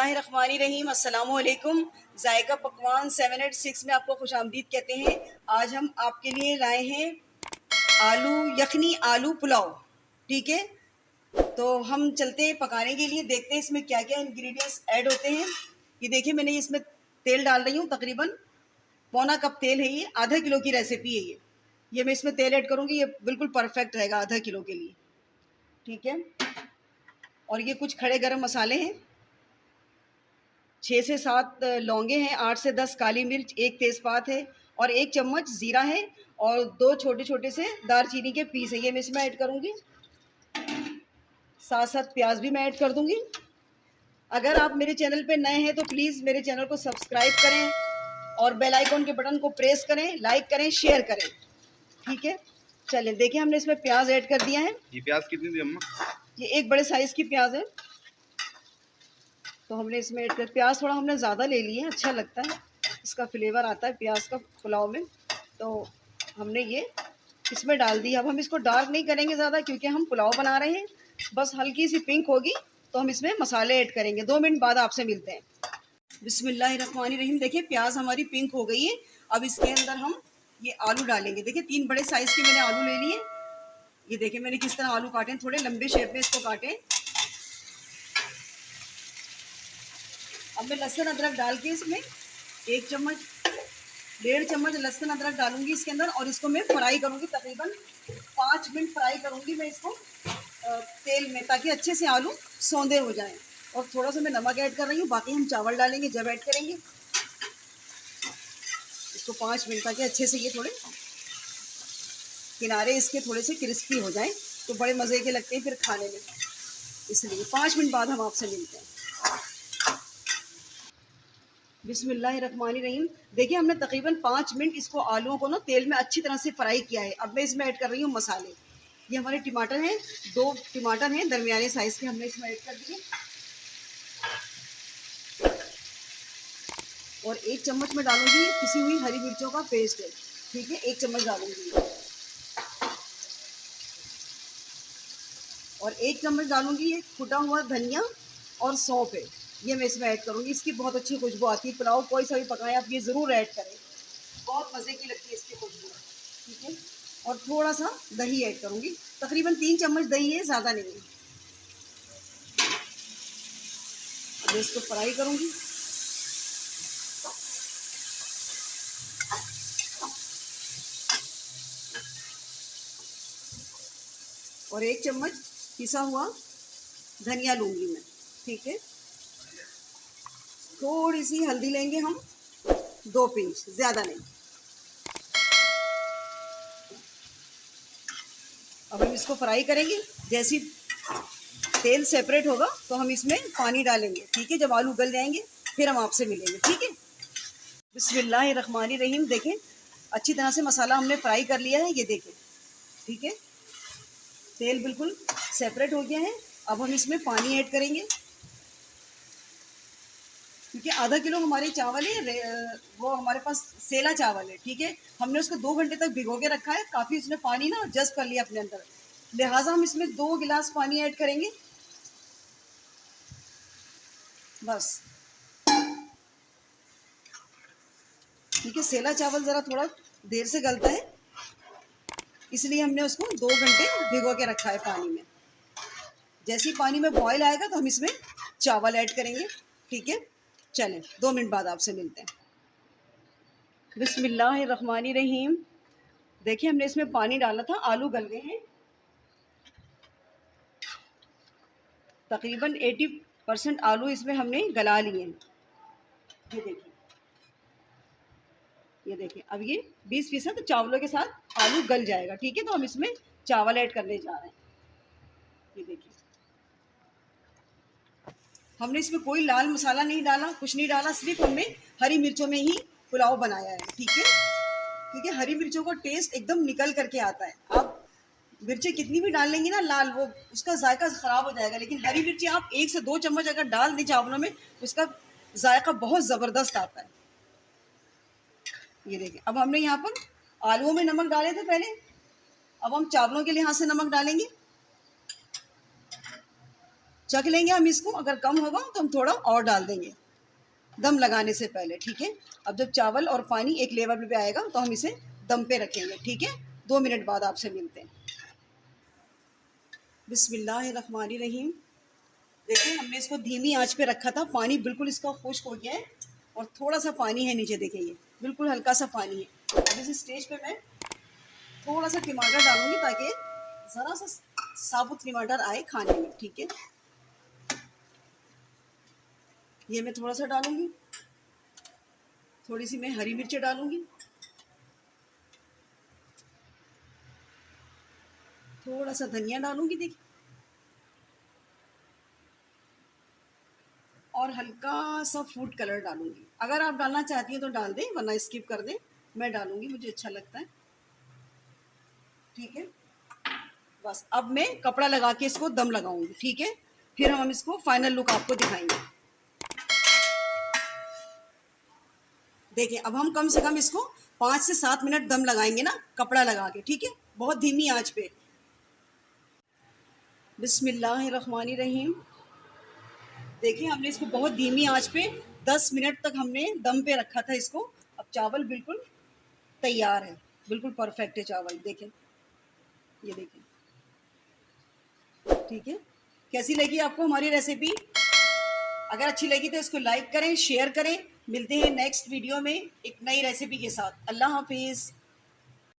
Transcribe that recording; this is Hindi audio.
बिस्मिल्लाहिर्रहमानिर्रहीम। अस्सलामुअलैकुम। जायका पकवान 786 में आपको खुशामदीद कहते हैं। आज हम आपके लिए लाए हैं आलू यखनी आलू पुलाव। ठीक है, तो हम चलते हैं पकाने के लिए, देखते हैं इसमें क्या क्या इंग्रेडिएंट्स ऐड होते हैं। ये देखिए, मैंने इसमें तेल डाल रही हूँ, तकरीबन पौना कप तेल है। ये आधा किलो की रेसिपी है। ये मैं इसमें तेल ऐड करूँगी, ये बिल्कुल परफेक्ट रहेगा आधा किलो के लिए। ठीक है, और ये कुछ खड़े गरम मसाले हैं, 6 से 7 लौंगे हैं, 8 से 10 काली मिर्च, 1 तेज़पात है और 1 चम्मच ज़ीरा है और 2 छोटे छोटे से दालचीनी के पीस है। ये मैं इसमें ऐड करूँगी। साथ साथ प्याज भी मैं ऐड कर दूँगी। अगर आप मेरे चैनल पे नए हैं तो प्लीज़ मेरे चैनल को सब्सक्राइब करें और बेल आइकन के बटन को प्रेस करें, लाइक करें, शेयर करें। ठीक है, चलिए देखिए, हमने इसमें प्याज ऐड कर दिया है। ये प्याज कितनी दी अम्मा? ये एक बड़े साइज़ की प्याज है, तो हमने इसमें ऐड कर, प्याज थोड़ा हमने ज़्यादा ले लिए, अच्छा लगता है, इसका फ्लेवर आता है प्याज का पुलाव में, तो हमने ये इसमें डाल दी। अब हम इसको डार्क नहीं करेंगे ज़्यादा, क्योंकि हम पुलाव बना रहे हैं। बस हल्की सी पिंक होगी तो हम इसमें मसाले ऐड करेंगे। 2 मिनट बाद आपसे मिलते हैं। बिस्मिल्लाहिर्रहमानिर्रहीम। देखिए, प्याज हमारी पिंक हो गई है। अब इसके अंदर हम ये आलू डालेंगे। देखिए, 3 बड़े साइज़ के मैंने आलू ले लिए। ये देखिए मैंने किस तरह आलू काटे हैं, थोड़े लंबे शेप में इसको काटे। अब मैं लहसुन अदरक डाल के इसमें 1 चम्मच 1.5 चम्मच लहसुन अदरक डालूंगी इसके अंदर, और इसको मैं फ्राई करूंगी। तकरीबन 5 मिनट फ्राई करूंगी मैं इसको तेल में, ताकि अच्छे से आलू सौंधे हो जाएं। और थोड़ा सा मैं नमक ऐड कर रही हूँ, बाकी हम चावल डालेंगे जब ऐड करेंगे। इसको 5 मिनट, ताकि अच्छे से ये थोड़े किनारे इसके थोड़े से क्रिस्पी हो जाएं, तो बड़े मज़े के लगते हैं फिर खाने में। इसलिए 5 मिनट बाद हम आपसे मिलते हैं। बिस्मिल्लाहिर्रहमानिर्रहीम। देखिए, हमने तकरीबन 5 मिनट इसको आलूओं को ना तेल में अच्छी तरह से फ्राई किया है। अब मैं इसमें ऐड कर रही हूँ मसाले। ये हमारे टमाटर हैं, 2 टमाटर हैं दरमियाने साइज़ के, हमने इसमें ऐड कर दिए। और 1 चम्मच में डालूंगी पिसी हुई हरी मिर्चों का पेस्ट है। ठीक है, 1 चम्मच डालूंगी। और 1 चम्मच डालूंगी ये कुटा हुआ धनिया और सौंफ है, ये मैं इसमें ऐड करूँगी। इसकी बहुत अच्छी खुशबू आती है। पुलाव कोई सा भी पकाएं आप, ये ज़रूर ऐड करें, बहुत मज़े की लगती है इसकी खुशबू। ठीक है, और थोड़ा सा दही ऐड करूँगी, तकरीबन 3 चम्मच दही है, ज़्यादा नहीं है। अब इसको फ्राई करूँगी। और 1 चम्मच पिसा हुआ धनिया लूँगी मैं। ठीक है, थोड़ी सी हल्दी लेंगे हम, 2 पिंच, ज़्यादा नहीं। अब हम इसको फ्राई करेंगे। जैसी तेल सेपरेट होगा तो हम इसमें पानी डालेंगे। ठीक है, जब आलू गल जाएंगे फिर हम आपसे मिलेंगे। ठीक है, बिस्मिल्लाहिर्रहमानिर्रहीम। देखें, अच्छी तरह से मसाला हमने फ्राई कर लिया है, ये देखें। ठीक है, तेल बिल्कुल सेपरेट हो गया है। अब हम इसमें पानी ऐड करेंगे, क्योंकि आधा किलो हमारे चावल है, वो हमारे पास सेला चावल है। ठीक है, हमने उसको 2 घंटे तक भिगो के रखा है, काफ़ी उसने पानी ना जज़्ब कर लिया अपने अंदर, लिहाजा हम इसमें 2 गिलास पानी ऐड करेंगे बस। ठीक है, सेला चावल ज़रा थोड़ा देर से गलता है, इसलिए हमने उसको 2 घंटे भिगो के रखा है पानी में। जैसे ही पानी में बॉयल आएगा तो हम इसमें चावल ऐड करेंगे। ठीक है, चलें 2 मिनट बाद आपसे मिलते हैं। बिस्मिल्लाहिर्रहमानिर्रहीम। देखिए, हमने इसमें पानी डाला था, आलू गल गए हैं, तकरीबन 80% आलू इसमें हमने गला लिए हैं। ये देखिए, ये देखिए, अब ये 20% चावलों के साथ आलू गल जाएगा। ठीक है, तो हम इसमें चावल ऐड करने जा रहे हैं। ये देखिए, हमने इसमें कोई लाल मसाला नहीं डाला, कुछ नहीं डाला, सिर्फ हमने हरी मिर्चों में ही पुलाव बनाया है। ठीक है, क्योंकि हरी मिर्चों का टेस्ट एकदम निकल करके आता है। आप मिर्ची कितनी भी डाल लेंगी ना लाल, वो उसका जायका ख़राब हो जाएगा, लेकिन हरी मिर्ची आप 1 से 2 चम्मच अगर डाल दी चावलों में, उसका जायका बहुत ज़बरदस्त आता है। ये देखिए, अब हमने यहाँ पर आलूओं में नमक डाले थे पहले, अब हम चावलों के लिहाज से नमक डालेंगे। चख लेंगे हम इसको, अगर कम होगा तो हम थोड़ा और डाल देंगे दम लगाने से पहले, ठीक है। अब जब चावल और पानी एक लेवल पे आएगा तो हम इसे दम पे रखेंगे, ठीक है। 2 मिनट बाद आपसे मिलते हैं। बिस्मिल्लाहिर्रहमानिर्रहीम। देखिए हमने इसको धीमी आंच पे रखा था, पानी बिल्कुल इसका खुश्क हो गया है और थोड़ा सा पानी है नीचे, देखिए ये बिल्कुल हल्का सा पानी है। अब इस स्टेज पे मैं थोड़ा सा टमाटर डालूंगी ताकि ज़रा सा साबुत टमाटर आए खाने में, ठीक है। ये मैं थोड़ा सा डालूंगी, थोड़ी सी मैं हरी मिर्च डालूंगी, थोड़ा सा धनिया डालूंगी, देखिए, और हल्का सा फूड कलर डालूंगी। अगर आप डालना चाहती हैं तो डाल दें, वरना स्किप कर दें। मैं डालूंगी, मुझे अच्छा लगता है, ठीक है। बस अब मैं कपड़ा लगा के इसको दम लगाऊंगी, ठीक है। फिर हम इसको फाइनल लुक आपको दिखाएंगे। देखिए अब हम कम से कम इसको 5 से 7 मिनट दम लगाएंगे ना, कपड़ा लगा के, ठीक है, बहुत धीमी आंच पे। बिस्मिल्लाहिर्रहमानिर्रहीम। देखिए हमने इसको बहुत धीमी आंच पे 10 मिनट तक हमने दम पे रखा था इसको। अब चावल बिल्कुल तैयार है, बिल्कुल परफेक्ट है चावल, देखें, ये देखें, ठीक है। कैसी लगी आपको हमारी रेसिपी? अगर अच्छी लगी तो इसको लाइक करें, शेयर करें। मिलते हैं नेक्स्ट वीडियो में एक नई रेसिपी के साथ। अल्लाह हाफिज़।